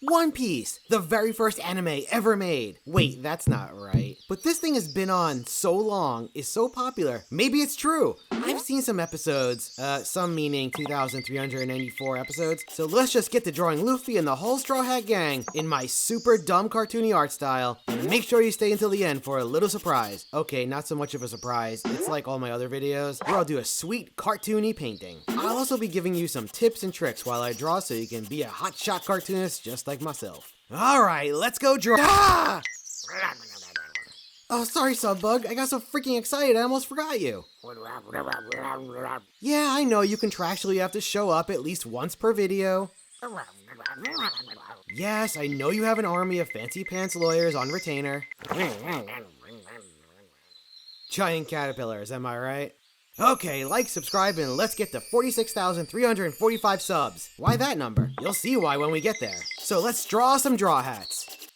One Piece, the very first anime ever made. Wait, that's not right. But this thing has been on so long, is so popular, maybe it's true. I've seen some episodes, some meaning 2,394 episodes, so let's just get to drawing Luffy and the whole Straw Hat Gang in my super dumb cartoony art style, and make sure you stay until the end for a little surprise. Okay, not so much of a surprise, it's like all my other videos, where I'll do a sweet cartoony painting. I'll also be giving you some tips and tricks while I draw so you can be a hotshot cartoonist just like myself. Alright, let's go draw. Ah! Oh, sorry, Subbug. I got so freaking excited I almost forgot you. Yeah, I know you contractually have to show up at least once per video. Yes, I know you have an army of fancy pants lawyers on retainer. Giant caterpillars, am I right? Okay, like, subscribe, and let's get to 46,345 subs. Why that number? You'll see why when we get there. So let's draw some Draw Hats.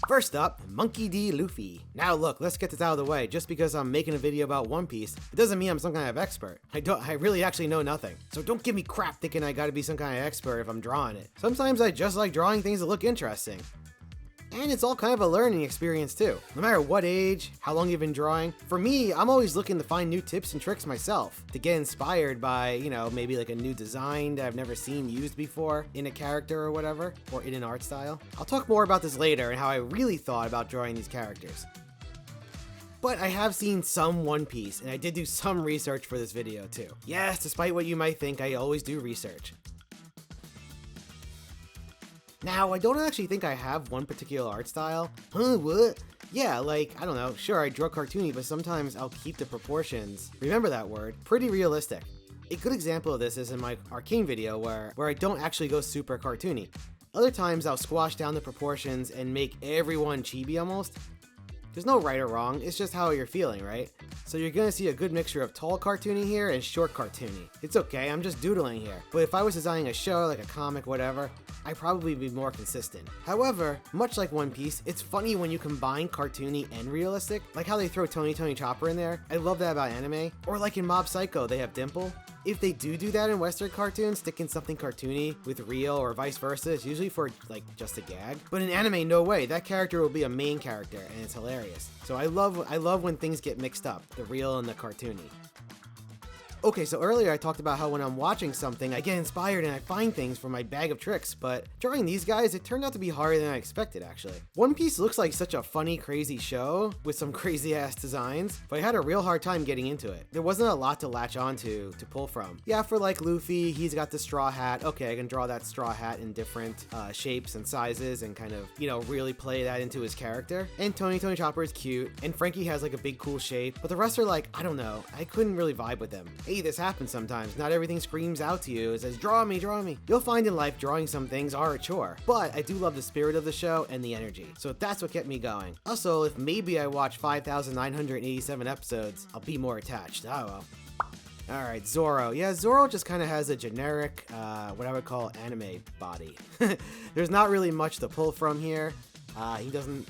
First up, Monkey D. Luffy. Now look, let's get this out of the way. Just because I'm making a video about One Piece, it doesn't mean I'm some kind of expert. I really actually know nothing. So don't give me crap thinking I gotta be some kind of expert if I'm drawing it. Sometimes I just like drawing things that look interesting. And it's all kind of a learning experience too. No matter what age, how long you've been drawing, for me, I'm always looking to find new tips and tricks myself, to get inspired by, you know, maybe like a new design that I've never seen used before in a character or whatever, or in an art style. I'll talk more about this later and how I really thought about drawing these characters. But I have seen some One Piece, and I did do some research for this video too. Yes, despite what you might think, I always do research. Now, I don't actually think I have one particular art style. Huh, what? Yeah, like, I don't know, sure, I draw cartoony, but sometimes I'll keep the proportions, remember that word, pretty realistic. A good example of this is in my Arcane video where I don't actually go super cartoony. Other times I'll squash down the proportions and make everyone chibi almost. There's no right or wrong, it's just how you're feeling, right? So you're gonna see a good mixture of tall cartoony here and short cartoony. It's okay, I'm just doodling here. But if I was designing a show, like a comic, whatever, I'd probably be more consistent. However, much like One Piece, it's funny when you combine cartoony and realistic, like how they throw Tony Chopper in there. I love that about anime. Or like in Mob Psycho, they have Dimple. If they do that in Western cartoons, stick in something cartoony with real or vice versa, it's usually for like just a gag. But in anime, no way, that character will be a main character and it's hilarious. So I love when things get mixed up, the real and the cartoony. Okay, so earlier I talked about how when I'm watching something, I get inspired and I find things for my bag of tricks, but drawing these guys, it turned out to be harder than I expected, actually. One Piece looks like such a funny, crazy show with some crazy-ass designs, but I had a real hard time getting into it. There wasn't a lot to latch onto to pull from. Yeah, for like Luffy, he's got the straw hat. Okay, I can draw that straw hat in different shapes and sizes and kind of, you know, really play that into his character. And Tony Chopper is cute, and Frankie has like a big cool shape, but the rest are like, I don't know, I couldn't really vibe with them. Hey, this happens sometimes. Not everything screams out to you. It says, draw me, draw me. You'll find in life drawing some things are a chore, but I do love the spirit of the show and the energy. So that's what kept me going. Also, if maybe I watch 5,987 episodes, I'll be more attached. Oh well. Alright, Zoro. Yeah, Zoro just kind of has a generic, what I would call anime body. There's not really much to pull from here. He doesn't,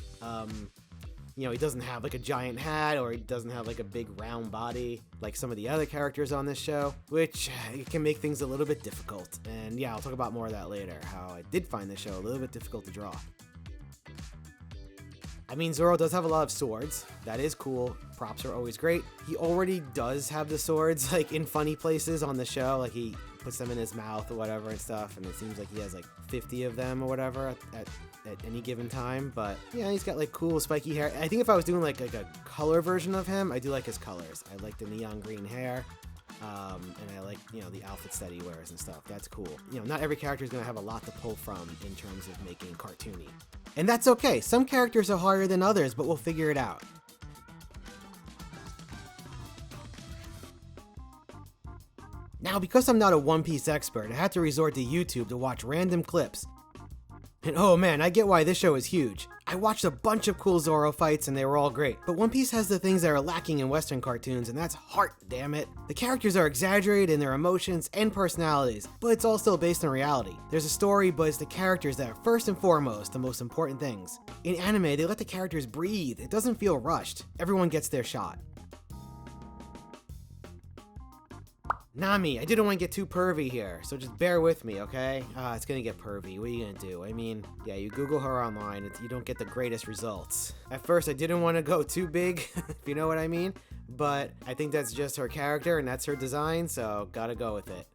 you know, he doesn't have like a giant hat, or he doesn't have like a big round body like some of the other characters on this show, which can make things a little bit difficult. And yeah, I'll talk about more of that later, how I did find this show a little bit difficult to draw. I mean, Zoro does have a lot of swords. That is cool. Props are always great. He already does have the swords like in funny places on the show, like he puts them in his mouth or whatever and stuff, and it seems like he has like 50 of them or whatever at any given time. But yeah, he's got like cool spiky hair. I think if I was doing like a color version of him, I do like his colors. I like the neon green hair, and I like, you know, the outfits that he wears and stuff. That's cool. You know, not every character is going to have a lot to pull from in terms of making cartoony. And that's okay. Some characters are harder than others, but we'll figure it out. Now, because I'm not a One Piece expert, I had to resort to YouTube to watch random clips. And oh man, I get why this show is huge. I watched a bunch of cool Zoro fights and they were all great, but One Piece has the things that are lacking in Western cartoons, and that's heart, damn it. The characters are exaggerated in their emotions and personalities, but it's all still based on reality. There's a story, but it's the characters that are first and foremost the most important things. In anime, they let the characters breathe. It doesn't feel rushed. Everyone gets their shot. Nami, I didn't want to get too pervy here, so just bear with me, okay? It's gonna get pervy. What are you gonna do? I mean, yeah, you Google her online, you don't get the greatest results. At first, I didn't want to go too big, if you know what I mean, but I think that's just her character and that's her design, so gotta go with it.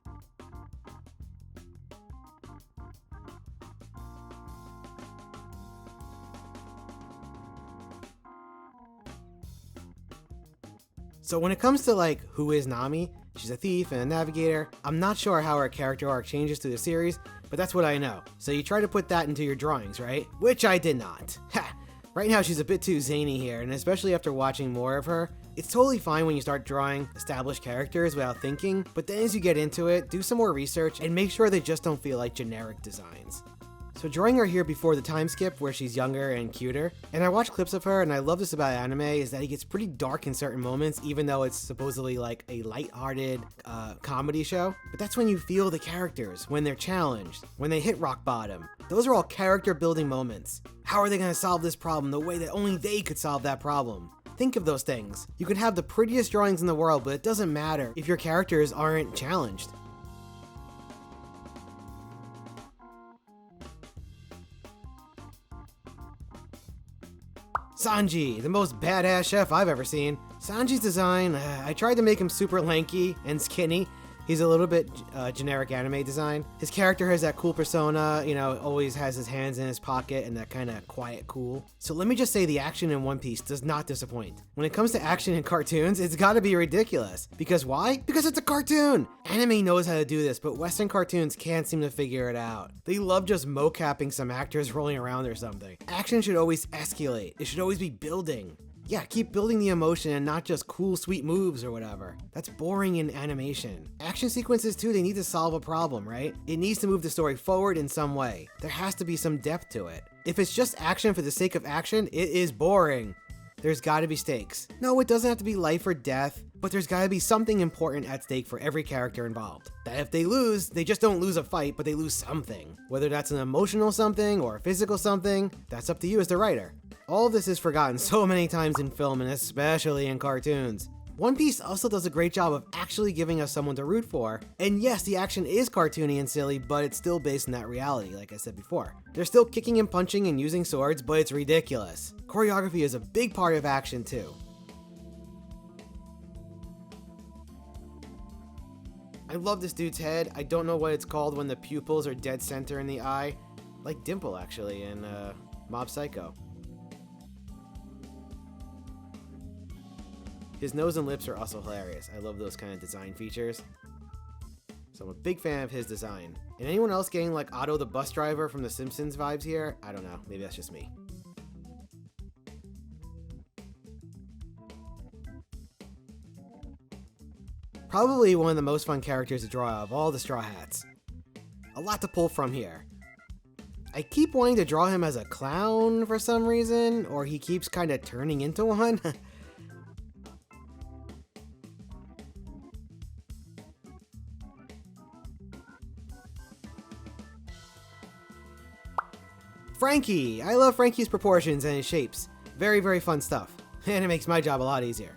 So when it comes to like, who is Nami? She's a thief and a navigator. I'm not sure how her character arc changes through the series, but that's what I know. So you try to put that into your drawings, right? Which I did not. Ha! Right now she's a bit too zany here, and especially after watching more of her, it's totally fine when you start drawing established characters without thinking, but then as you get into it, do some more research and make sure they just don't feel like generic designs. So drawing her here before the time skip where she's younger and cuter, and I watched clips of her and I love this about anime is that it gets pretty dark in certain moments even though it's supposedly like a lighthearted comedy show. But that's when you feel the characters, when they're challenged, when they hit rock bottom. Those are all character building moments. How are they going to solve this problem the way that only they could solve that problem? Think of those things. You can have the prettiest drawings in the world, but it doesn't matter if your characters aren't challenged. Sanji, the most badass chef I've ever seen. Sanji's design, I tried to make him super lanky and skinny. He's a little bit generic anime design. His character has that cool persona, you know, always has his hands in his pocket and that kind of quiet cool. So let me just say the action in One Piece does not disappoint. When it comes to action in cartoons, it's gotta be ridiculous. Because why? Because it's a cartoon! Anime knows how to do this, but Western cartoons can't seem to figure it out. They love just mocapping some actors rolling around or something. Action should always escalate. It should always be building. Yeah, keep building the emotion and not just cool, sweet moves or whatever. That's boring in animation. Action sequences too, they need to solve a problem, right? It needs to move the story forward in some way. There has to be some depth to it. If it's just action for the sake of action, it is boring. There's gotta be stakes. No, it doesn't have to be life or death, but there's gotta be something important at stake for every character involved. That if they lose, they just don't lose a fight, but they lose something. Whether that's an emotional something or a physical something, that's up to you as the writer. All of this is forgotten so many times in film and especially in cartoons. One Piece also does a great job of actually giving us someone to root for. And yes, the action is cartoony and silly, but it's still based in that reality, like I said before. They're still kicking and punching and using swords, but it's ridiculous. Choreography is a big part of action too. I love this dude's head. I don't know what it's called when the pupils are dead center in the eye. Like Dimple, actually, in Mob Psycho. His nose and lips are also hilarious. I love those kind of design features. So I'm a big fan of his design. And anyone else getting like Otto the bus driver from The Simpsons vibes here? I don't know. Maybe that's just me. Probably one of the most fun characters to draw out of all the Straw Hats. A lot to pull from here. I keep wanting to draw him as a clown for some reason, or he keeps kind of turning into one. Franky! I love Franky's proportions and his shapes. Very, very fun stuff. And it makes my job a lot easier.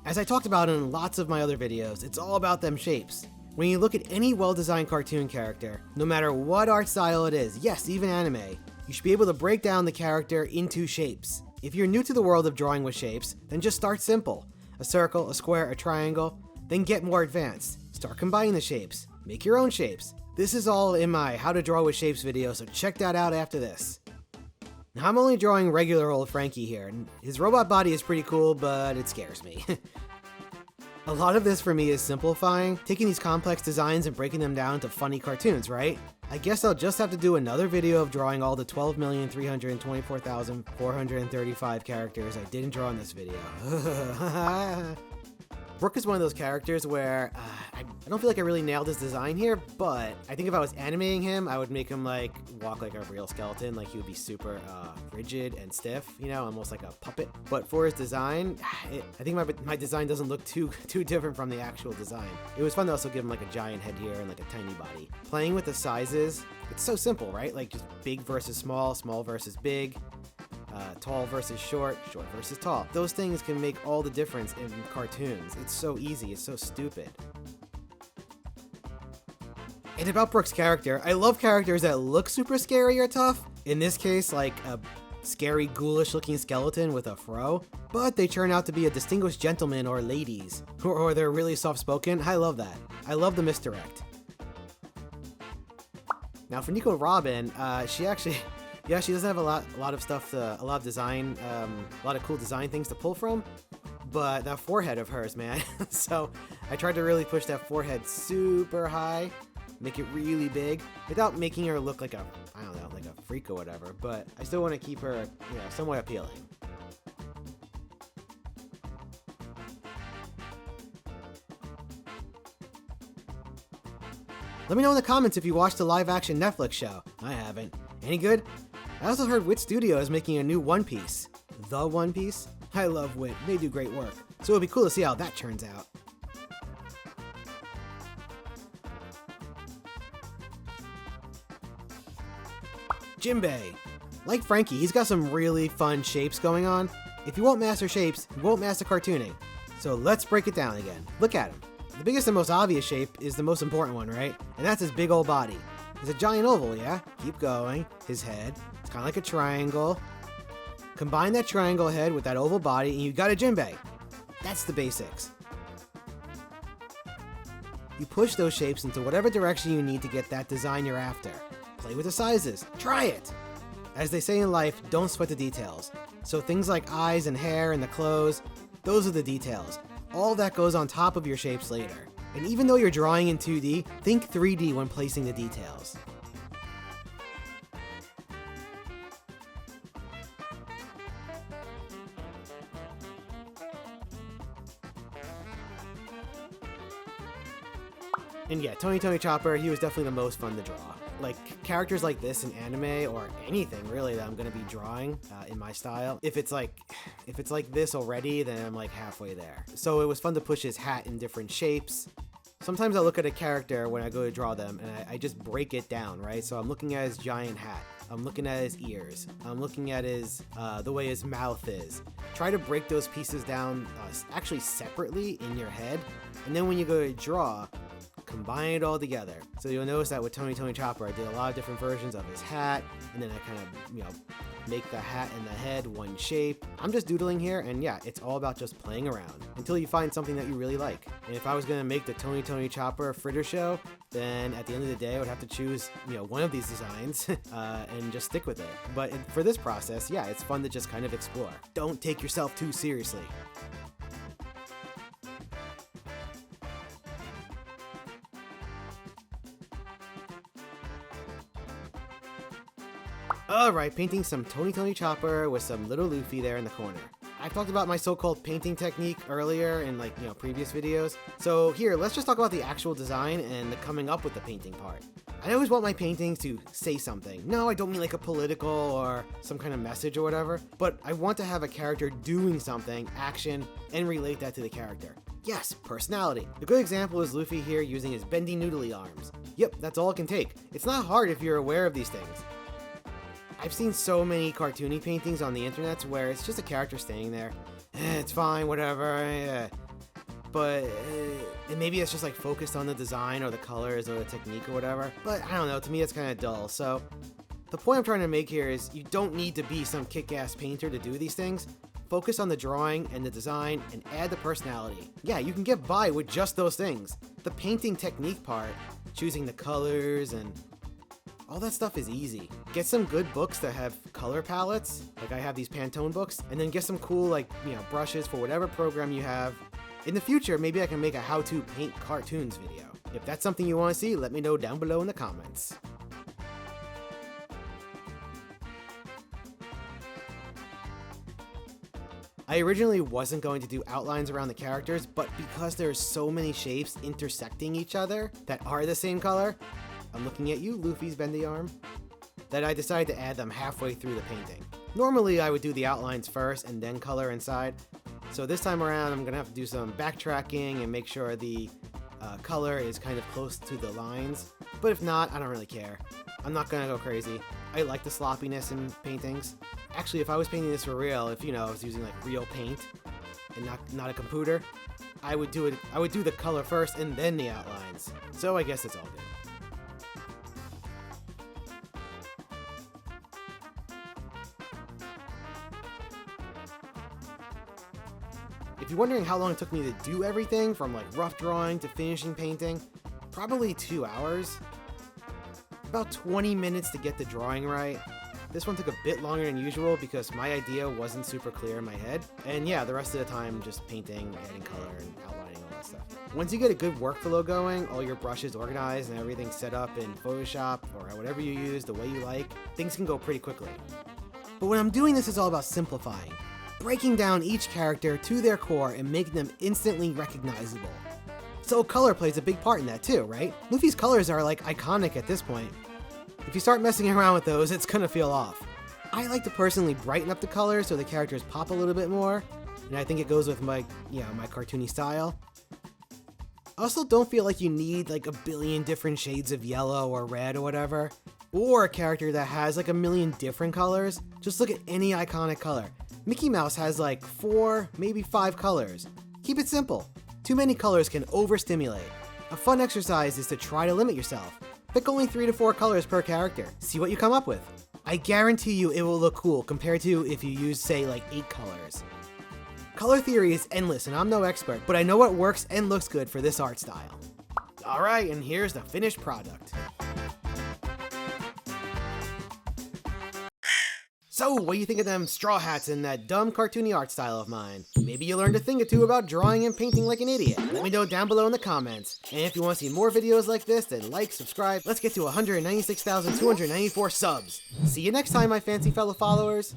As I talked about in lots of my other videos, it's all about them shapes. When you look at any well-designed cartoon character, no matter what art style it is, yes, even anime, you should be able to break down the character into shapes. If you're new to the world of drawing with shapes, then just start simple. A circle, a square, a triangle, then get more advanced. Start combining the shapes. Make your own shapes. This is all in my How to Draw with Shapes video, so check that out after this. Now I'm only drawing regular old Franky here, and his robot body is pretty cool, but it scares me. A lot of this for me is simplifying, taking these complex designs and breaking them down to funny cartoons, right? I guess I'll just have to do another video of drawing all the 12,324,435 characters I didn't draw in this video. Brook is one of those characters where I don't feel like I really nailed his design here, but I think if I was animating him, I would make him like walk like a real skeleton, like he would be super rigid and stiff, you know, almost like a puppet. But for his design, I think my design doesn't look too different from the actual design. It was fun to also give him like a giant head here and like a tiny body. Playing with the sizes, it's so simple, right? Like just big versus small, small versus big. Tall versus short, short versus tall. Those things can make all the difference in cartoons. It's so easy, it's so stupid. And about Brooke's character, I love characters that look super scary or tough. In this case, like a scary, ghoulish looking skeleton with a fro, but they turn out to be a distinguished gentleman or ladies, or they're really soft spoken. I love that. I love the misdirect. Now for Nico Robin, she actually, yeah, she doesn't have a lot of stuff, a lot of design, a lot of cool design things to pull from, but that forehead of hers, man. So I tried to really push that forehead super high, make it really big, without making her look like a, I don't know, like a freak or whatever, but I still want to keep her, you know, somewhat appealing. Let me know in the comments if you watched the live-action Netflix show. I haven't. Any good? I also heard Wit Studio is making a new One Piece. The One Piece? I love Wit. They do great work. So it'll be cool to see how that turns out. Jinbei. Like Frankie, he's got some really fun shapes going on. If you won't master shapes, you won't master cartooning. So let's break it down again. Look at him. The biggest and most obvious shape is the most important one, right? And that's his big old body. It's a giant oval, yeah? Keep going. His head. It's kind of like a triangle. Combine that triangle head with that oval body and you got a Jinbei. That's the basics. You push those shapes into whatever direction you need to get that design you're after. Play with the sizes. Try it! As they say in life, don't sweat the details. So things like eyes and hair and the clothes, those are the details. All that goes on top of your shapes later. And even though you're drawing in 2D, think 3D when placing the details. And yeah, Tony Chopper, he was definitely the most fun to draw. Like, characters like this in anime, or anything really that I'm gonna be drawing in my style, if it's like this already, then I'm like halfway there. So it was fun to push his hat in different shapes. Sometimes I look at a character when I go to draw them, and I just break it down, right? So I'm looking at his giant hat, I'm looking at his ears, I'm looking at his, the way his mouth is. Try to break those pieces down actually separately in your head, and then when you go to draw, combine it all together. So you'll notice that with Tony Chopper, I did a lot of different versions of his hat, and then I kind of, you know, make the hat and the head one shape. I'm just doodling here, and yeah, it's all about just playing around until you find something that you really like. And if I was gonna make the Tony Chopper Fritter show, then at the end of the day, I would have to choose, you know, one of these designs and just stick with it. But for this process, yeah, it's fun to just kind of explore. Don't take yourself too seriously. Alright, painting some Tony Chopper with some little Luffy there in the corner. I talked about my so-called painting technique earlier in, like, you know, previous videos. So here, let's just talk about the actual design and the coming up with the painting part. I always want my paintings to say something. No, I don't mean like a political or some kind of message or whatever, but I want to have a character doing something, action, and relate that to the character. Yes, personality. A good example is Luffy here using his bendy noodly arms. Yep, that's all it can take. It's not hard if you're aware of these things. I've seen so many cartoony paintings on the internet where it's just a character standing there. It's fine, whatever. But and maybe it's just like focused on the design or the colors or the technique or whatever. But I don't know, to me it's kind of dull. So the point I'm trying to make here is you don't need to be some kick-ass painter to do these things. Focus on the drawing and the design and add the personality. Yeah, you can get by with just those things. The painting technique part, choosing the colors and all that stuff is easy. Get some good books that have color palettes, like I have these Pantone books, and then get some cool, like, you know, brushes for whatever program you have. In the future, maybe I can make a how-to paint cartoons video. If that's something you want to see, let me know down below in the comments. I originally wasn't going to do outlines around the characters, but because there's so many shapes intersecting each other that are the same color, I'm looking at you, Luffy's bendy arm, that I decided to add them halfway through the painting. Normally I would do the outlines first and then color inside, so this time around I'm gonna have to do some backtracking and make sure the color is kind of close to the lines, but if not, I don't really care. I'm not gonna go crazy. I like the sloppiness in paintings. Actually, if I was painting this for real, if, you know, I was using like real paint and not a computer, I would do the color first and then the outlines. So I guess it's all good. If you're wondering how long it took me to do everything, from like rough drawing to finishing painting, probably 2 hours. About 20 minutes to get the drawing right. This one took a bit longer than usual because my idea wasn't super clear in my head. And yeah, the rest of the time just painting, adding color, and outlining all that stuff. Once you get a good workflow going, all your brushes organized and everything set up in Photoshop or whatever you use the way you like, things can go pretty quickly. But when I'm doing this, it's all about simplifying. Breaking down each character to their core and making them instantly recognizable. So color plays a big part in that too, right? Luffy's colors are like iconic at this point. If you start messing around with those, it's gonna feel off. I like to personally brighten up the colors so the characters pop a little bit more, and I think it goes with my cartoony style. I also don't feel like you need like a billion different shades of yellow or red or whatever, or a character that has like a million different colors. Just look at any iconic color. Mickey Mouse has like 4, maybe 5 colors. Keep it simple. Too many colors can overstimulate. A fun exercise is to try to limit yourself. Pick only 3 to 4 colors per character. See what you come up with. I guarantee you it will look cool compared to if you use, say, like 8 colors. Color theory is endless and I'm no expert, but I know what works and looks good for this art style. Alright, and here's the finished product. So, what do you think of them straw hats and that dumb cartoony art style of mine? Maybe you learned a thing or two about drawing and painting like an idiot. Let me know down below in the comments. And if you want to see more videos like this, then like, subscribe. Let's get to 196,294 subs. See you next time, my fancy fellow followers.